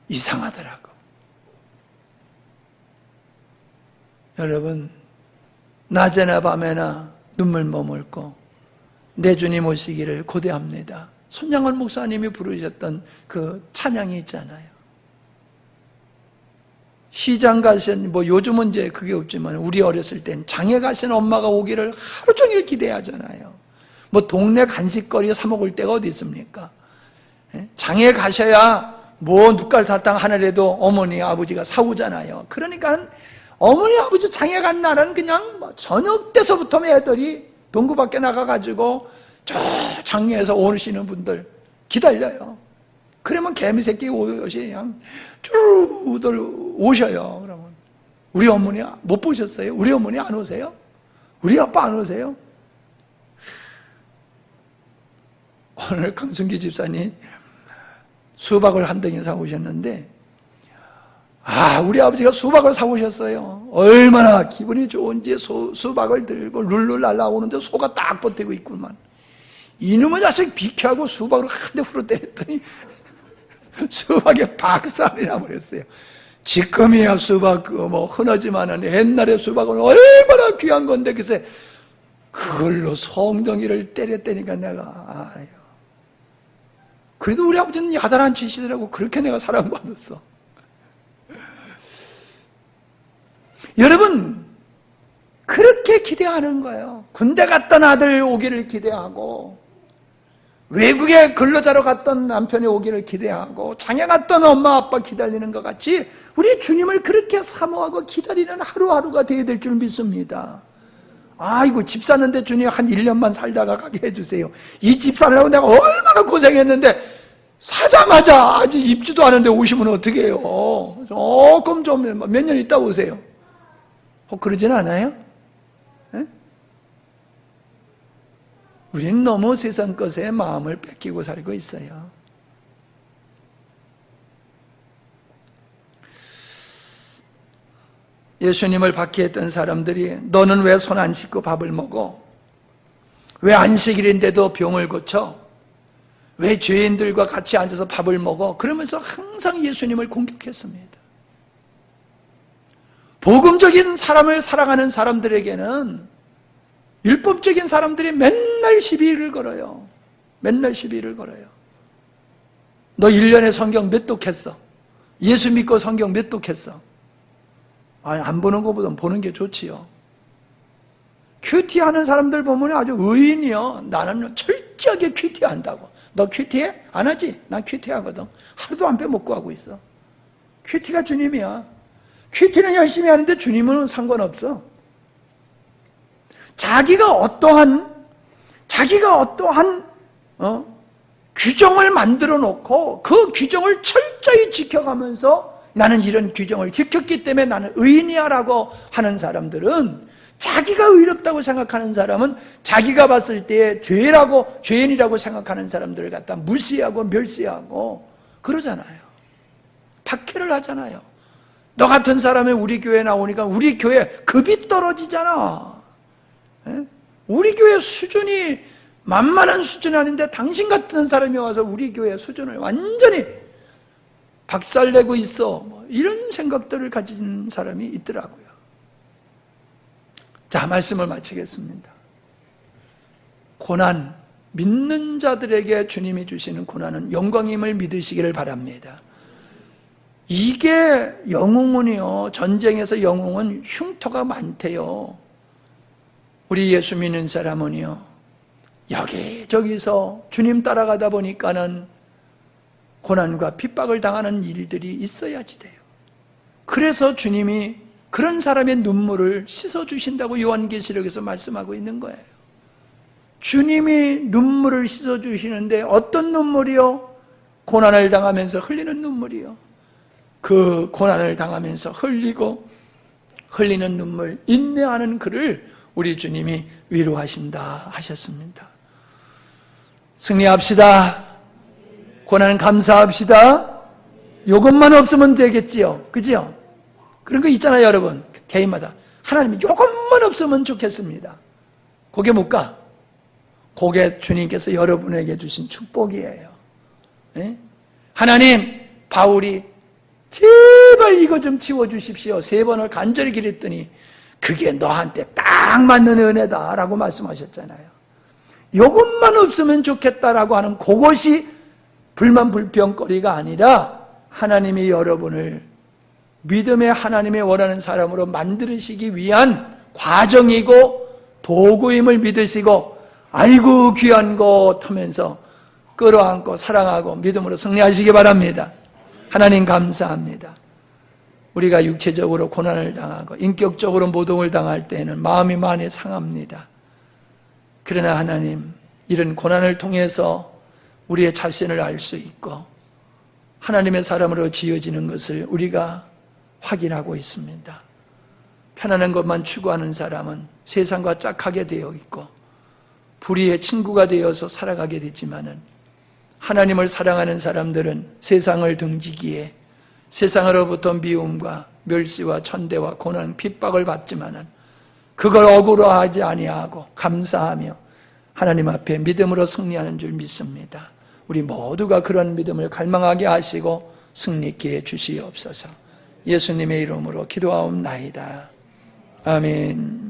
이상하더라고. 여러분 낮에나 밤에나 눈물 머물고 내 주님 오시기를 고대합니다. 손양원 목사님이 부르셨던 그 찬양이 있잖아요. 시장 가신 요즘은 이제 그게 없지만 우리 어렸을 땐 장에 가신 엄마가 오기를 하루 종일 기대하잖아요. 동네 간식거리 사 먹을 데가 어디 있습니까? 장에 가셔야 눈깔 사탕 하나라도 어머니 아버지가 사오잖아요. 그러니까 어머니 아버지 장에 간 날은 그냥 저녁 때서부터 애들이 동구 밖에 나가가지고 저 장에서 오시는 분들 기다려요. 그러면 개미 새끼 옷이 그냥 쭈르들 오셔요. 그러면 우리 어머니 못 보셨어요? 우리 어머니 안 오세요? 우리 아빠 안 오세요? 오늘 강순기 집사님 수박을 한 덩이 사오셨는데 우리 아버지가 수박을 사오셨어요. 얼마나 기분이 좋은지 수박을 들고 룰루 날라오는데 소가 딱 버티고 있구만. 이놈의 자식 비켜하고 수박으로 한 대 후려 때렸더니 수박에 박살이 나버렸어요. 지금이야 수박 흔하지만은 옛날에 수박은 얼마나 귀한 건데 글쎄 그걸로 성덩이를 때렸다니까 내가 그래도 우리 아버지는 야단안 치시더라고. 그렇게 내가 사랑받았어. 여러분 그렇게 기대하는 거예요. 군대 갔던 아들 오기를 기대하고 외국에 근로자로 갔던 남편이 오기를 기대하고 장에 갔던 엄마 아빠 기다리는 것 같이 우리 주님을 그렇게 사모하고 기다리는 하루하루가 되어야 될 줄 믿습니다. 이거 집 사는데 주님 한 1년만 살다가 가게 해주세요. 이 집 살려고 내가 얼마나 고생했는데 사자마자 아직 입지도 않은데 오시면 어떻게 해요? 조금 좀 몇 년 있다 오세요. 그러진 않아요? 우리는 너무 세상 것에 마음을 뺏기고 살고 있어요. 예수님을 박해했던 사람들이 너는 왜 손 안 씻고 밥을 먹어? 왜 안식일인데도 병을 고쳐? 왜 죄인들과 같이 앉아서 밥을 먹어? 그러면서 항상 예수님을 공격했습니다. 복음적인 사람을 사랑하는 사람들에게는 율법적인 사람들이 맨날 시비를 걸어요. 맨날 시비를 걸어요. 너 1년에 성경 몇 독했어? 예수 믿고 성경 몇 독했어? 안 보는 것보다 보는 게 좋지요. 큐티하는 사람들 보면 아주 의인이요. 나는 철저하게 큐티한다고. 너 큐티해? 안 하지? 난 큐티하거든. 하루도 안 빼먹고 하고 있어. 큐티가 주님이야. 큐티는 열심히 하는데 주님은 상관없어. 자기가 어떠한 규정을 만들어 놓고 그 규정을 철저히 지켜가면서 나는 이런 규정을 지켰기 때문에 나는 의인이야 라고 하는 사람들은, 자기가 의롭다고 생각하는 사람은 자기가 봤을 때 죄인이라고 생각하는 사람들을 갖다 무시하고 멸시하고 그러잖아요. 박해를 하잖아요. 너 같은 사람이 우리 교회에 나오니까 우리 교회 급이 떨어지잖아. 우리 교회 수준이 만만한 수준이 아닌데 당신 같은 사람이 와서 우리 교회 수준을 완전히 박살내고 있어. 이런 생각들을 가진 사람이 있더라고요. 자, 말씀을 마치겠습니다. 고난, 믿는 자들에게 주님이 주시는 고난은 영광임을 믿으시기를 바랍니다. 이게 영웅은요, 전쟁에서 영웅은 흉터가 많대요. 우리 예수 믿는 사람은요, 여기저기서 주님 따라가다 보니까는 고난과 핍박을 당하는 일들이 있어야지 돼요. 그래서 주님이 그런 사람의 눈물을 씻어주신다고 요한계시록에서 말씀하고 있는 거예요. 주님이 눈물을 씻어주시는데 어떤 눈물이요? 고난을 당하면서 흘리는 눈물이요. 그 고난을 당하면서 흘리는 눈물, 인내하는 그를 우리 주님이 위로하신다 하셨습니다. 승리합시다. 고난 감사합시다. 요것만 없으면 되겠지요. 그죠? 그런 거 있잖아요, 여러분. 개인마다. 하나님이 요것만 없으면 좋겠습니다. 그게 뭘까? 그게 주님께서 여러분에게 주신 축복이에요. 네? 하나님, 바울이 제발 이거 좀 치워주십시오. 3번을 간절히 기랬더니 그게 너한테 딱 맞는 은혜다 라고 말씀하셨잖아요. 요것만 없으면 좋겠다라고 하는 그것이 불만불평거리가 아니라 하나님이 여러분을 믿음의 하나님의 원하는 사람으로 만드시기 위한 과정이고 도구임을 믿으시고, 아이고 귀한 것 하면서 끌어안고 사랑하고 믿음으로 승리하시기 바랍니다. 하나님 감사합니다. 우리가 육체적으로 고난을 당하고 인격적으로 모독을 당할 때에는 마음이 많이 상합니다. 그러나 하나님, 이런 고난을 통해서 우리의 자신을 알 수 있고 하나님의 사람으로 지어지는 것을 우리가 확인하고 있습니다. 편안한 것만 추구하는 사람은 세상과 짝하게 되어 있고 불의의 친구가 되어서 살아가게 되지만은, 하나님을 사랑하는 사람들은 세상을 등지기에 세상으로부터 미움과 멸시와 천대와 고난, 핍박을 받지만은 그걸 억울하지 아니하고 감사하며 하나님 앞에 믿음으로 승리하는 줄 믿습니다. 우리 모두가 그런 믿음을 갈망하게 하시고 승리케 해 주시옵소서. 예수님의 이름으로 기도하옵나이다. 아멘.